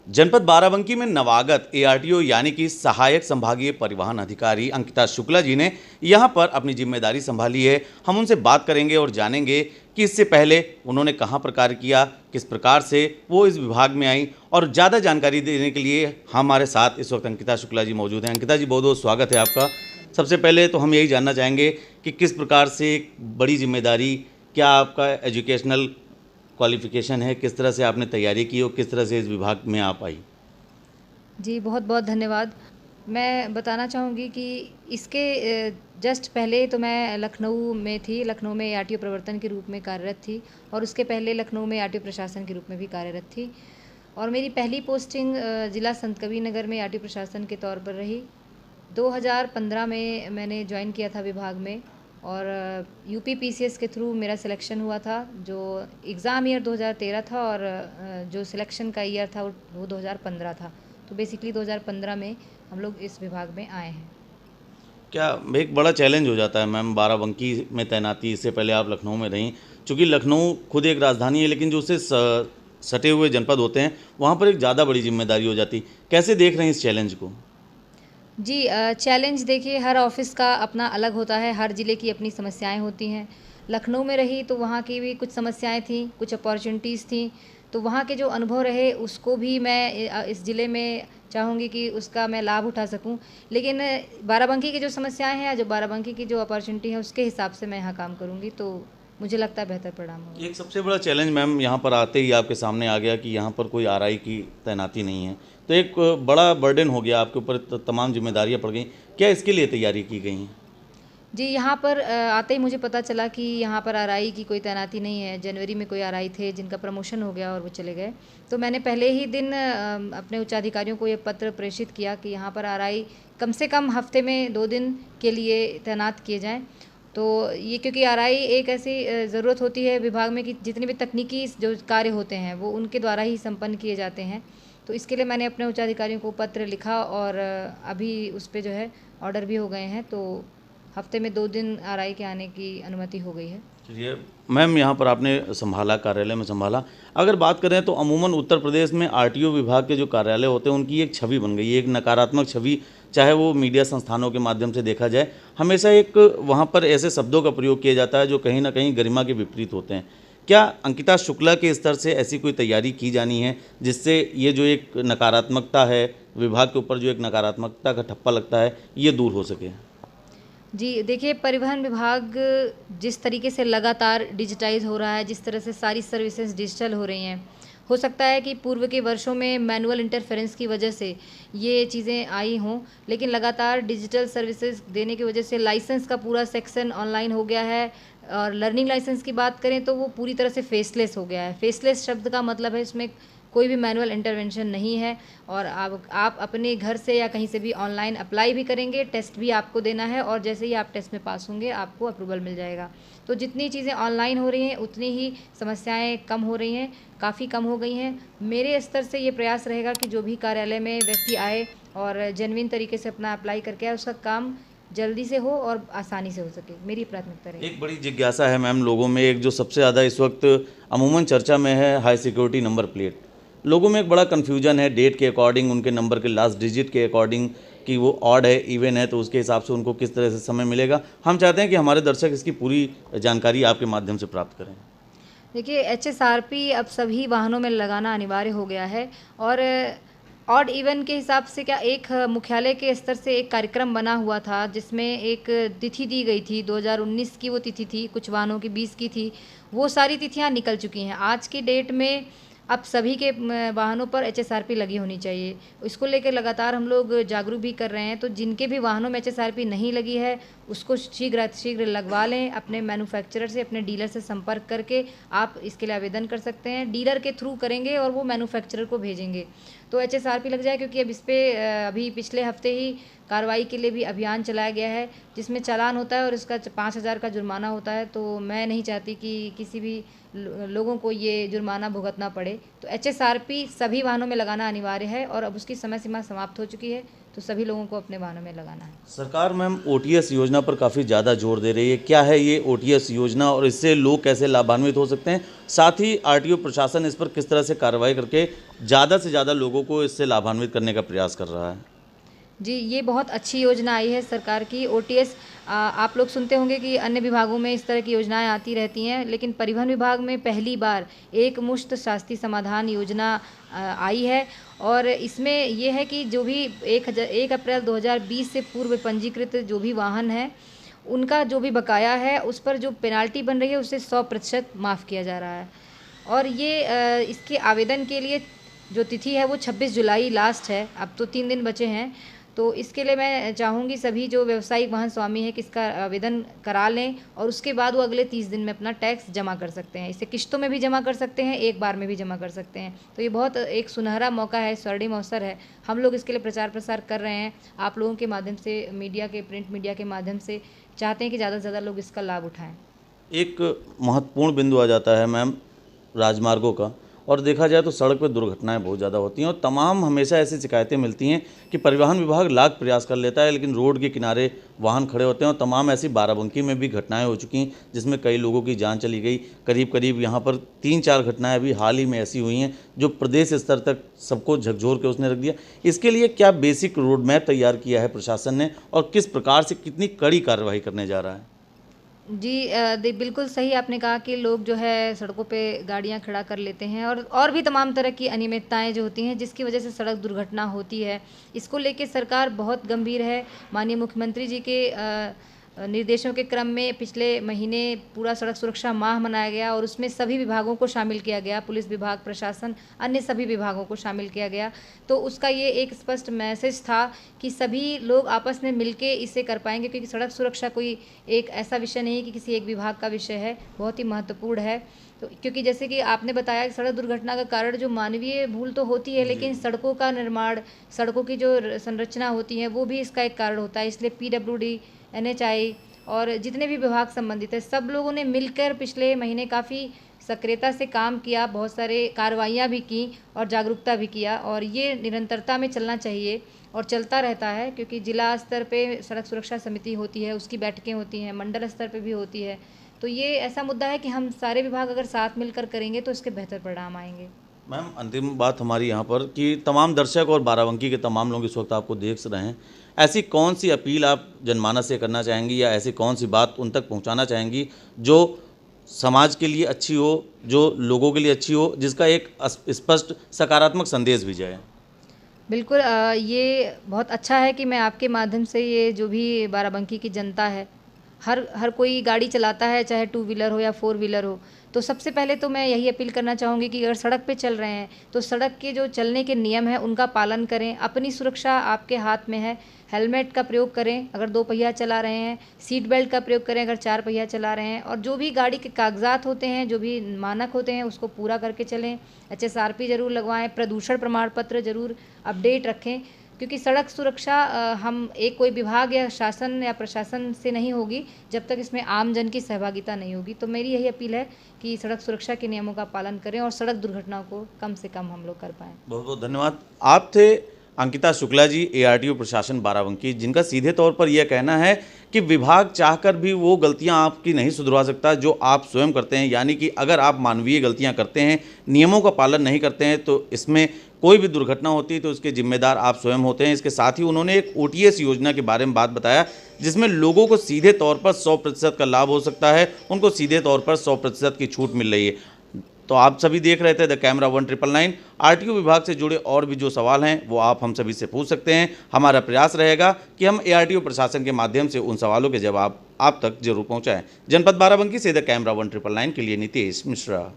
जनपद बाराबंकी में नवागत एआरटीओ यानी कि सहायक संभागीय परिवहन अधिकारी अंकिता शुक्ला जी ने यहां पर अपनी जिम्मेदारी संभाली है। हम उनसे बात करेंगे और जानेंगे कि इससे पहले उन्होंने कहां पर कार्य किया, किस प्रकार से वो इस विभाग में आई, और ज़्यादा जानकारी देने के लिए हमारे साथ इस वक्त अंकिता शुक्ला जी मौजूद हैं। अंकिता जी, बहुत बहुत स्वागत है आपका। सबसे पहले तो हम यही जानना चाहेंगे कि किस प्रकार से एक बड़ी जिम्मेदारी, क्या आपका एजुकेशनल क्वालिफिकेशन है, किस तरह से आपने तैयारी की और किस तरह से इस विभाग में आप आई? जी, बहुत बहुत धन्यवाद। मैं बताना चाहूँगी कि इसके जस्ट पहले तो मैं लखनऊ में थी, लखनऊ में आरटीओ प्रवर्तन के रूप में कार्यरत थी और उसके पहले लखनऊ में आरटीओ प्रशासन के रूप में भी कार्यरत थी। और मेरी पहली पोस्टिंग ज़िला संत कबीरनगर में आरटीओ प्रशासन के तौर पर रही। 2015 में मैंने ज्वाइन किया था विभाग में और यूपी पीसीएस के थ्रू मेरा सिलेक्शन हुआ था। जो एग्ज़ाम ईयर 2013 था और जो सिलेक्शन का ईयर था वो 2015 था। तो बेसिकली 2015 में हम लोग इस विभाग में आए हैं। क्या एक बड़ा चैलेंज हो जाता है मैम बाराबंकी में तैनाती? इससे पहले आप लखनऊ में रहीं, चूँकि लखनऊ खुद एक राजधानी है लेकिन जो उससे सटे हुए जनपद होते हैं वहाँ पर एक ज़्यादा बड़ी जिम्मेदारी हो जाती। कैसे देख रहे हैं इस चैलेंज को? जी, चैलेंज देखिए, हर ऑफ़िस का अपना अलग होता है, हर ज़िले की अपनी समस्याएँ होती हैं। लखनऊ में रही तो वहाँ की भी कुछ समस्याएँ थीं, कुछ अपॉर्च्युनिटीज़ थीं, तो वहाँ के जो अनुभव रहे उसको भी मैं इस ज़िले में चाहूँगी कि उसका मैं लाभ उठा सकूँ। लेकिन बाराबंकी की जो समस्याएँ हैं, जो बाराबंकी की जो अपॉर्च्युनिटी है उसके हिसाब से मैं यहाँ काम करूँगी, तो मुझे लगता है बेहतर परिणाम होगा। एक सबसे बड़ा चैलेंज मैम यहाँ पर आते ही आपके सामने आ गया कि यहाँ पर कोई आरआई की तैनाती नहीं है, तो एक बड़ा बर्डन हो गया आपके ऊपर, तमाम जिम्मेदारियाँ पड़ गई। क्या इसके लिए तैयारी की गई हैं? जी, यहाँ पर आते ही मुझे पता चला कि यहाँ पर आरआई की कोई तैनाती नहीं है। जनवरी में कोई आरआई थे जिनका प्रमोशन हो गया और वो चले गए। तो मैंने पहले ही दिन अपने उच्चाधिकारियों को ये पत्र प्रेषित किया कि यहाँ पर आरआई कम से कम हफ्ते में 2 दिन के लिए तैनात किए जाएँ। तो ये क्योंकि आरआई एक ऐसी ज़रूरत होती है विभाग में कि जितने भी तकनीकी जो कार्य होते हैं वो उनके द्वारा ही संपन्न किए जाते हैं। तो इसके लिए मैंने अपने उच्चाधिकारियों को पत्र लिखा और अभी उस पे जो है ऑर्डर भी हो गए हैं। तो हफ्ते में 2 दिन आरआई के आने की अनुमति हो गई है। चलिए मैम, यहाँ पर आपने संभाला, कार्यालय में संभाला। अगर बात करें तो अमूमन उत्तर प्रदेश में आरटीओ विभाग के जो कार्यालय होते हैं उनकी एक छवि बन गई है, एक नकारात्मक छवि, चाहे वो मीडिया संस्थानों के माध्यम से देखा जाए। हमेशा एक वहाँ पर ऐसे शब्दों का प्रयोग किया जाता है जो कहीं ना कहीं गरिमा के विपरीत होते हैं। क्या अंकिता शुक्ला के स्तर से ऐसी कोई तैयारी की जानी है जिससे ये जो एक नकारात्मकता है, विभाग के ऊपर जो एक नकारात्मकता का ठप्पा लगता है, ये दूर हो सके? जी, देखिए, परिवहन विभाग जिस तरीके से लगातार डिजिटाइज़ हो रहा है, जिस तरह से सारी सर्विसेज डिजिटल हो रही हैं, हो सकता है कि पूर्व के वर्षों में मैनुअल इंटरफेरेंस की वजह से ये चीज़ें आई हों, लेकिन लगातार डिजिटल सर्विसेज देने की वजह से लाइसेंस का पूरा सेक्शन ऑनलाइन हो गया है। और लर्निंग लाइसेंस की बात करें तो वो पूरी तरह से फेसलेस हो गया है। फेसलेस शब्द का मतलब है इसमें कोई भी मैनुअल इंटरवेंशन नहीं है और आप अपने घर से या कहीं से भी ऑनलाइन अप्लाई भी करेंगे, टेस्ट भी आपको देना है और जैसे ही आप टेस्ट में पास होंगे आपको अप्रूवल मिल जाएगा। तो जितनी चीज़ें ऑनलाइन हो रही हैं उतनी ही समस्याएं कम हो रही हैं, काफ़ी कम हो गई हैं। मेरे स्तर से ये प्रयास रहेगा कि जो भी कार्यालय में व्यक्ति आए और जेन्युइन तरीके से अपना अप्लाई करके आए, उसका काम जल्दी से हो और आसानी से हो सके, मेरी प्राथमिकता रहेगी। एक बड़ी जिज्ञासा है मैम लोगों में, एक जो सबसे ज़्यादा इस वक्त अमूमन चर्चा में है, हाई सिक्योरिटी नंबर प्लेट। लोगों में एक बड़ा कन्फ्यूजन है डेट के अकॉर्डिंग, उनके नंबर के लास्ट डिजिट के अकॉर्डिंग, कि वो ऑड है इवन है, तो उसके हिसाब से उनको किस तरह से समय मिलेगा। हम चाहते हैं कि हमारे दर्शक इसकी पूरी जानकारी आपके माध्यम से प्राप्त करें। देखिए, एचएसआरपी अब सभी वाहनों में लगाना अनिवार्य हो गया है और ऑड इवन के हिसाब से क्या एक मुख्यालय के स्तर से एक कार्यक्रम बना हुआ था जिसमें एक तिथि दी गई थी। 2019 की वो तिथि थी, कुछ वाहनों की 20 की थी। वो सारी तिथियां निकल चुकी हैं। आज की डेट में अब सभी के वाहनों पर एचएसआरपी लगी होनी चाहिए। इसको लेकर लगातार हम लोग जागरूक भी कर रहे हैं। तो जिनके भी वाहनों में एचएसआरपी नहीं लगी है उसको शीघ्र लगवा लें। अपने मैन्युफैक्चरर से, अपने डीलर से संपर्क करके आप इसके लिए आवेदन कर सकते हैं। डीलर के थ्रू करेंगे और वो मैन्युफैक्चरर को भेजेंगे तो एचएसआरपी लग जाए। क्योंकि अब इस पर अभी पिछले हफ्ते ही कार्रवाई के लिए भी अभियान चलाया गया है जिसमें चालान होता है और इसका 5,000 का जुर्माना होता है। तो मैं नहीं चाहती कि किसी भी लोगों को ये जुर्माना भुगतना पड़े। तो एचएसआरपी सभी वाहनों में लगाना अनिवार्य है और अब उसकी समय सीमा समाप्त हो चुकी है। तो सभी लोगों को अपने वाहनों में लगाना है। सरकार मैम ओटीएस योजना पर काफ़ी ज़्यादा जोर दे रही है। क्या है ये ओटीएस योजना और इससे लोग कैसे लाभान्वित हो सकते हैं? साथ ही आरटीओ प्रशासन इस पर किस तरह से कार्रवाई करके ज़्यादा से ज़्यादा लोगों को इससे लाभान्वित करने का प्रयास कर रहा है? जी, ये बहुत अच्छी योजना आई है सरकार की ओटीएस। आप लोग सुनते होंगे कि अन्य विभागों में इस तरह की योजनाएं आती रहती हैं, लेकिन परिवहन विभाग में पहली बार एक मुश्त शास्ती समाधान योजना आई है। और इसमें ये है कि जो भी 1 अप्रैल 2020 से पूर्व पंजीकृत जो भी वाहन है, उनका जो भी बकाया है उस पर जो पेनाल्टी बन रही है उसे 100% माफ़ किया जा रहा है। और ये इसके आवेदन के लिए जो तिथि है वो 26 जुलाई लास्ट है। अब तो 3 दिन बचे हैं। तो इसके लिए मैं चाहूँगी सभी जो व्यावसायिक वाहन स्वामी हैं कि इसका आवेदन करा लें और उसके बाद वो अगले 30 दिन में अपना टैक्स जमा कर सकते हैं। इसे किश्तों में भी जमा कर सकते हैं, एक बार में भी जमा कर सकते हैं। तो ये बहुत एक सुनहरा मौका है, स्वर्णिम अवसर है। हम लोग इसके लिए प्रचार प्रसार कर रहे हैं। आप लोगों के माध्यम से, मीडिया के, प्रिंट मीडिया के माध्यम से चाहते हैं कि ज़्यादा से ज़्यादा लोग इसका लाभ उठाएँ। एक महत्वपूर्ण बिंदु आ जाता है मैम राजमार्गों का, और देखा जाए तो सड़क पर दुर्घटनाएं बहुत ज़्यादा होती हैं और तमाम हमेशा ऐसी शिकायतें मिलती हैं कि परिवहन विभाग लाख प्रयास कर लेता है लेकिन रोड के किनारे वाहन खड़े होते हैं। और तमाम ऐसी बाराबंकी में भी घटनाएं हो चुकी हैं जिसमें कई लोगों की जान चली गई। करीब करीब यहाँ पर 3-4 घटनाएं अभी हाल ही में ऐसी हुई हैं जो प्रदेश स्तर तक सबको झकझोर के उसने रख दिया। इसके लिए क्या बेसिक रोड मैप तैयार किया है प्रशासन ने और किस प्रकार से कितनी कड़ी कार्रवाई करने जा रहा है? जी, बिल्कुल सही आपने कहा कि लोग जो है सड़कों पे गाड़ियां खड़ा कर लेते हैं और भी तमाम तरह की अनियमितताएं जो होती हैं जिसकी वजह से सड़क दुर्घटना होती है। इसको लेके सरकार बहुत गंभीर है। माननीय मुख्यमंत्री जी के निर्देशों के क्रम में पिछले महीने पूरा सड़क सुरक्षा माह मनाया गया और उसमें सभी विभागों को शामिल किया गया, पुलिस विभाग, प्रशासन, अन्य सभी विभागों को शामिल किया गया। तो उसका ये एक स्पष्ट मैसेज था कि सभी लोग आपस में मिलके इसे कर पाएंगे, क्योंकि सड़क सुरक्षा कोई एक ऐसा विषय नहीं कि किसी एक विभाग का विषय है, बहुत ही महत्वपूर्ण है। तो क्योंकि जैसे कि आपने बताया कि सड़क दुर्घटना का कारण जो मानवीय भूल तो होती है, लेकिन सड़कों का निर्माण, सड़कों की जो संरचना होती है वो भी इसका एक कारण होता है। इसलिए PWD, NHI और जितने भी विभाग संबंधित है, सब लोगों ने मिलकर पिछले महीने काफ़ी सक्रियता से काम किया, बहुत सारे कार्रवाइयाँ भी की और जागरूकता भी किया। और ये निरंतरता में चलना चाहिए और चलता रहता है, क्योंकि जिला स्तर पे सड़क सुरक्षा समिति होती है, उसकी बैठकें होती हैं, मंडल स्तर पे भी होती है। तो ये ऐसा मुद्दा है कि हम सारे विभाग अगर साथ मिलकर करेंगे तो इसके बेहतर परिणाम आएंगे। मैम अंतिम बात हमारी यहाँ पर कि तमाम दर्शक और बाराबंकी के तमाम लोग इस वक्त आपको देख रहे हैं, ऐसी कौन सी अपील आप जनमानस से करना चाहेंगी या ऐसी कौन सी बात उन तक पहुँचाना चाहेंगी जो समाज के लिए अच्छी हो, जो लोगों के लिए अच्छी हो, जिसका एक स्पष्ट सकारात्मक संदेश भी जाए? बिल्कुल, ये बहुत अच्छा है कि मैं आपके माध्यम से ये जो भी बाराबंकी की जनता है, हर कोई गाड़ी चलाता है, चाहे 2 व्हीलर हो या 4 व्हीलर हो। तो सबसे पहले तो मैं यही अपील करना चाहूँगी कि अगर सड़क पे चल रहे हैं तो सड़क के जो चलने के नियम हैं उनका पालन करें। अपनी सुरक्षा आपके हाथ में है। हेलमेट का प्रयोग करें अगर 2 पहिया चला रहे हैं, सीट बेल्ट का प्रयोग करें अगर 4 पहिया चला रहे हैं, और जो भी गाड़ी के कागजात होते हैं, जो भी मानक होते हैं, उसको पूरा करके चलें। HSRP ज़रूर लगवाएं, प्रदूषण प्रमाण पत्र ज़रूर अपडेट रखें, क्योंकि सड़क सुरक्षा हम एक कोई विभाग या शासन या प्रशासन से नहीं होगी जब तक इसमें आम जन की सहभागिता नहीं होगी। तो मेरी यही अपील है कि सड़क सुरक्षा के नियमों का पालन करें और सड़क दुर्घटनाओं को कम से कम हम लोग कर पाएँ। बहुत बहुत धन्यवाद। आप थे अंकिता शुक्ला जी, ARTO प्रशासन बाराबंकी, जिनका सीधे तौर पर यह कहना है कि विभाग चाहकर भी वो गलतियां आपकी नहीं सुधरवा सकता जो आप स्वयं करते हैं। यानी कि अगर आप मानवीय गलतियां करते हैं, नियमों का पालन नहीं करते हैं, तो इसमें कोई भी दुर्घटना होती है तो उसके जिम्मेदार आप स्वयं होते हैं। इसके साथ ही उन्होंने एक OTS योजना के बारे में बात बताया जिसमें लोगों को सीधे तौर पर 100% का लाभ हो सकता है, उनको सीधे तौर पर 100% की छूट मिल रही है। तो आप सभी देख रहे थे द कैमरा 1999। RTO विभाग से जुड़े और भी जो सवाल हैं वो आप हम सभी से पूछ सकते हैं। हमारा प्रयास रहेगा कि हम ARTO प्रशासन के माध्यम से उन सवालों के जवाब आप तक जरूर पहुंचाएं। जनपद बाराबंकी से द कैमरा 1999 के लिए नितेश मिश्रा।